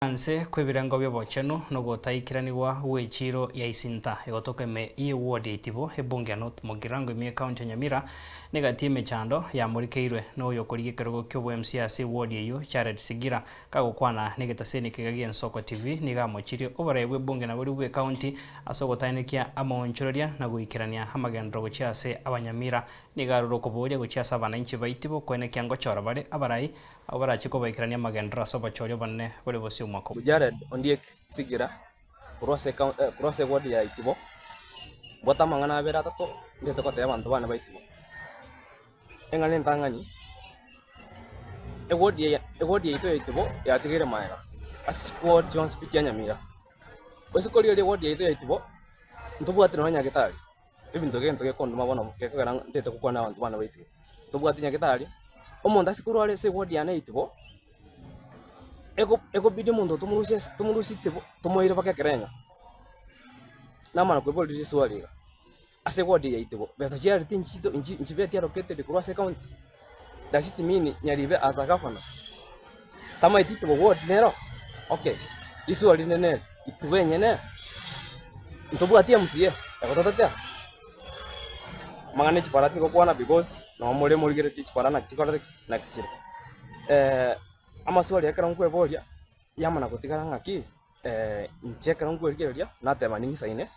Anse kwebirango bya bochano no gotaikiranirwa wechiro ya isinta egotoka me ye ward itibo ebunge not mogirango ime county Nyamira negati mechando ya murikeirwe no yokorige kerogo kyo MCAC ward yeyo Jared Sigira kagokwana negetaseni kigagi ensoko TV niga mochiri obarebwe bunge na buri county asogotainekia amonchororia na guikirania amagendro gochiase abanyamira nigaruro koboria gochiasa abananchi baitibo kwene kyango chora bare abarai abarachiko baikirania amagendro asobachorio banne bore bosio mwako Jared Ondiek Sigira kurose ward ya itibo bota mangana abera tato ndete kote abantu bana baitibo engane ntangani ward ya itibo ya tigere maera asquad Jones Pitia Nyamira osikoli ile ward ya itibo ntubwate no nyagitari ibintu gento kondo mabona kekagara ndete kukwana abantu bana baitibo tubwate nyagitari omonda sikuru ale se ward ya itibo ego bidi mundo tumurusi tipo tumoire baka kerenga namana ko boli swali ase wodi ya itibo besa chia ritinchito inchi beti rokete de cross account da city mini nyaribe asa gafana tama itibo word nero okay iswali nene itibo nyene ntobu atia msie ekototea mangane chiparati ko kwana because no mole moligere chiparana chikora na kichira amaswali yakara nkwe boria yamana kutigara ngaki nchekara nkwe rigeria natema ningi saine